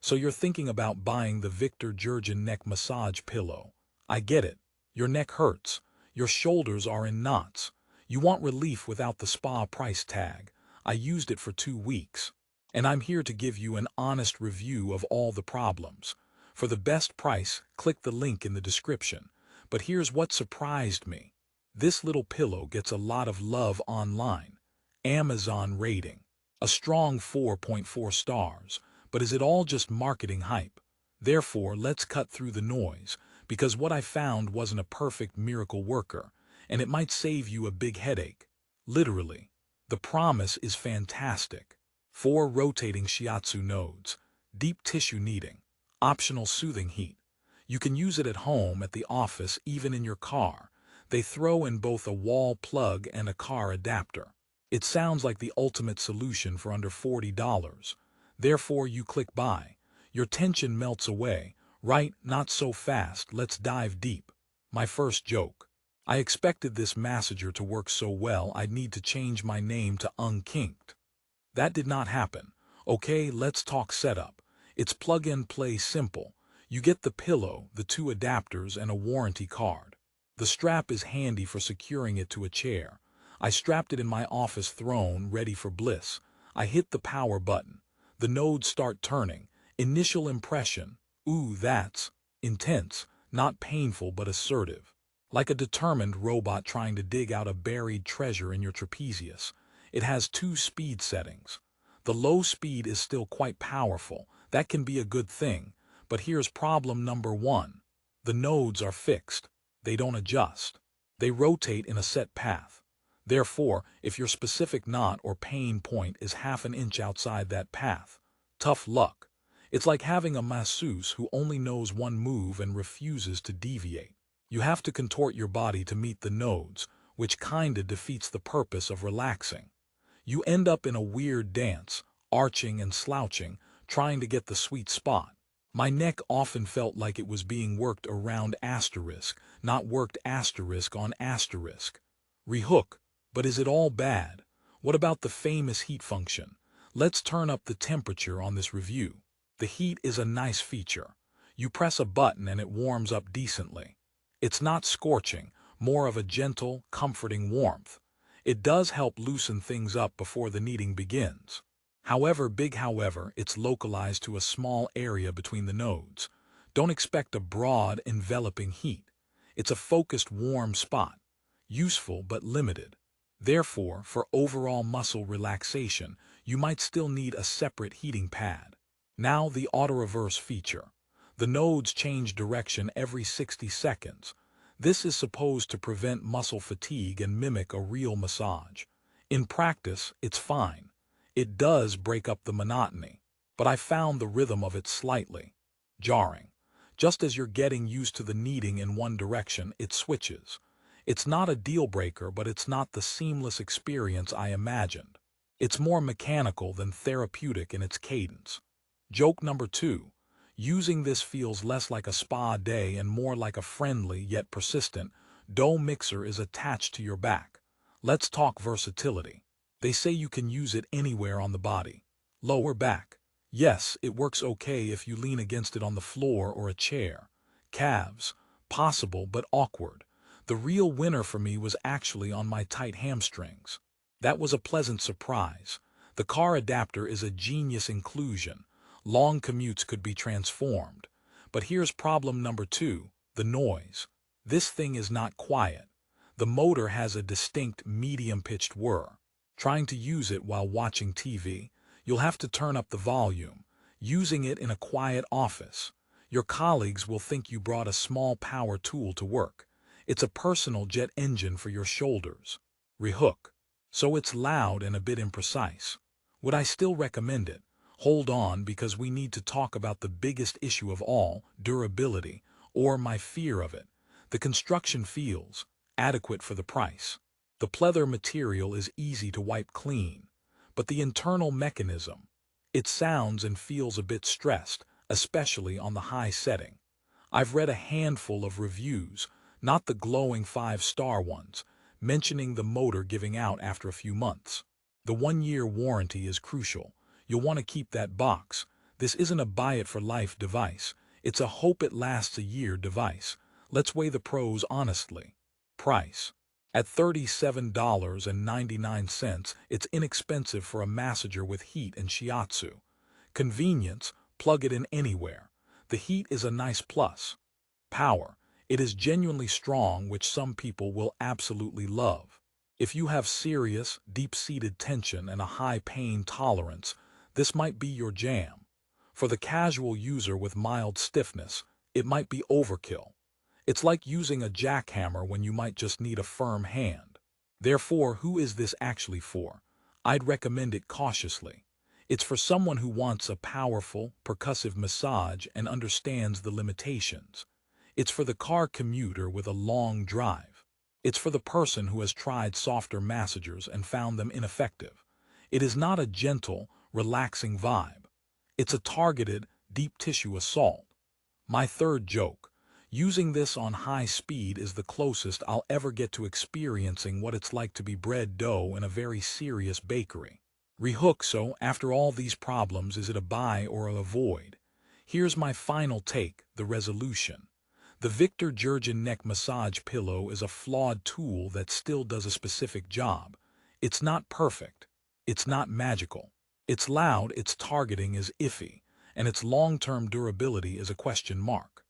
So you're thinking about buying the Viktor Jurgen neck massage pillow. I get it. Your neck hurts. Your shoulders are in knots. You want relief without the spa price tag. I used it for 2 weeks. And I'm here to give you an honest review of all the problems. For the best price, click the link in the description. But here's what surprised me. This little pillow gets a lot of love online. Amazon rating. A strong 4.4 stars. But is it all just marketing hype? Therefore, let's cut through the noise, because what I found wasn't a perfect miracle worker, and it might save you a big headache. Literally. The promise is fantastic. 4 rotating shiatsu nodes, deep tissue kneading, optional soothing heat. You can use it at home, at the office, even in your car. They throw in both a wall plug and a car adapter. It sounds like the ultimate solution for under $40. Therefore, you click buy. Your tension melts away. Right, not so fast, let's dive deep. My first joke. I expected this massager to work so well I'd need to change my name to Unkinked. That did not happen. Okay, let's talk setup. It's plug-and-play simple. You get the pillow, the 2 adapters, and a warranty card. The strap is handy for securing it to a chair. I strapped it in my office throne, ready for bliss. I hit the power button. The nodes start turning. Initial impression, ooh, that's intense, not painful but assertive. Like a determined robot trying to dig out a buried treasure in your trapezius. It has 2 speed settings. The low speed is still quite powerful. That can be a good thing. But here's problem number 1. The nodes are fixed. They don't adjust. They rotate in a set path. Therefore, if your specific knot or pain point is half an inch outside that path, tough luck. It's like having a masseuse who only knows one move and refuses to deviate. You have to contort your body to meet the nodes, which kinda defeats the purpose of relaxing. You end up in a weird dance, arching and slouching, trying to get the sweet spot. My neck often felt like it was being worked around asterisk, not worked asterisk on asterisk. Rehook. But is it all bad? What about the famous heat function? Let's turn up the temperature on this review. The heat is a nice feature. You press a button and it warms up decently. It's not scorching, more of a gentle, comforting warmth. It does help loosen things up before the kneading begins. However, it's localized to a small area between the nodes. Don't expect a broad, enveloping heat. It's a focused, warm spot. Useful but limited. Therefore, for overall muscle relaxation, you might still need a separate heating pad. Now the auto-reverse feature. The nodes change direction every 60 seconds. This is supposed to prevent muscle fatigue and mimic a real massage. In practice, it's fine. It does break up the monotony, but I found the rhythm of it slightly jarring. Just as you're getting used to the kneading in one direction, it switches. It's not a deal breaker, but it's not the seamless experience I imagined. It's more mechanical than therapeutic in its cadence. Joke number 2. Using this feels less like a spa day and more like a friendly yet persistent dough mixer is attached to your back. Let's talk versatility. They say you can use it anywhere on the body. Lower back. Yes, it works okay if you lean against it on the floor or a chair. Calves. Possible but awkward. The real winner for me was actually on my tight hamstrings. That was a pleasant surprise. The car adapter is a genius inclusion. Long commutes could be transformed. But here's problem number 2, the noise. This thing is not quiet. The motor has a distinct medium-pitched whir. Trying to use it while watching TV, you'll have to turn up the volume. Using it in a quiet office, your colleagues will think you brought a small power tool to work. It's a personal jet engine for your shoulders. Rehook. So it's loud and a bit imprecise. Would I still recommend it? Hold on, because we need to talk about the biggest issue of all, durability, or my fear of it. The construction feels adequate for the price. The pleather material is easy to wipe clean. But the internal mechanism, it sounds and feels a bit stressed, especially on the high setting. I've read a handful of reviews, not the glowing 5-star ones, mentioning the motor giving out after a few months. The 1-year warranty is crucial. You'll want to keep that box. This isn't a buy-it-for-life device. It's a hope-it-lasts-a-year device. Let's weigh the pros honestly. Price. At $37.99, it's inexpensive for a massager with heat and shiatsu. Convenience, plug it in anywhere. The heat is a nice plus. Power. It is genuinely strong, which some people will absolutely love. If you have serious, deep-seated tension and a high pain tolerance, this might be your jam. For the casual user with mild stiffness, it might be overkill. It's like using a jackhammer when you might just need a firm hand. Therefore, who is this actually for? I'd recommend it cautiously. It's for someone who wants a powerful, percussive massage and understands the limitations. It's for the car commuter with a long drive. It's for the person who has tried softer massagers and found them ineffective. It is not a gentle, relaxing vibe. It's a targeted, deep tissue assault. My third joke. Using this on high speed is the closest I'll ever get to experiencing what it's like to be bread dough in a very serious bakery. So after all these problems, is it a buy or a avoid? Here's my final take, the resolution. The Viktor Jurgen neck massage pillow is a flawed tool that still does a specific job. It's not perfect. It's not magical. It's loud, its targeting is iffy, and its long-term durability is a question mark.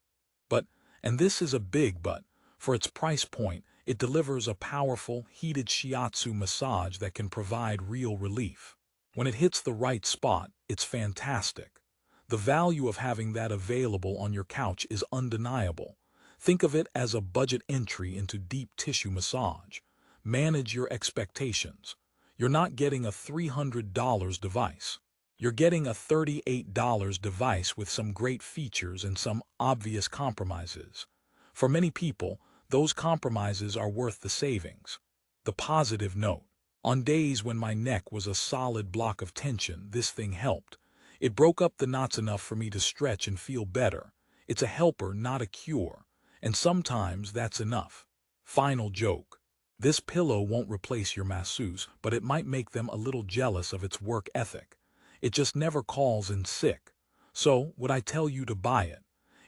But, and this is a big but, for its price point, it delivers a powerful, heated shiatsu massage that can provide real relief. When it hits the right spot, it's fantastic. The value of having that available on your couch is undeniable. Think of it as a budget entry into deep tissue massage. Manage your expectations. You're not getting a $300 device. You're getting a $38 device with some great features and some obvious compromises. For many people, those compromises are worth the savings. The positive note. On days when my neck was a solid block of tension, this thing helped. It broke up the knots enough for me to stretch and feel better. It's a helper, not a cure. And sometimes that's enough. Final joke. This pillow won't replace your masseuse, but it might make them a little jealous of its work ethic. It just never calls in sick. So, would I tell you to buy it?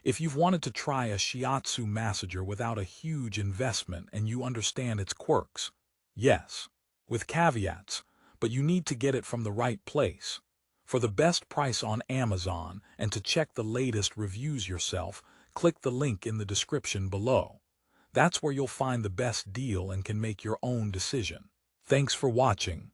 If you've wanted to try a shiatsu massager without a huge investment and you understand its quirks, yes. With caveats, but you need to get it from the right place. For the best price on Amazon and to check the latest reviews yourself, click the link in the description below. That's where you'll find the best deal and can make your own decision. Thanks for watching.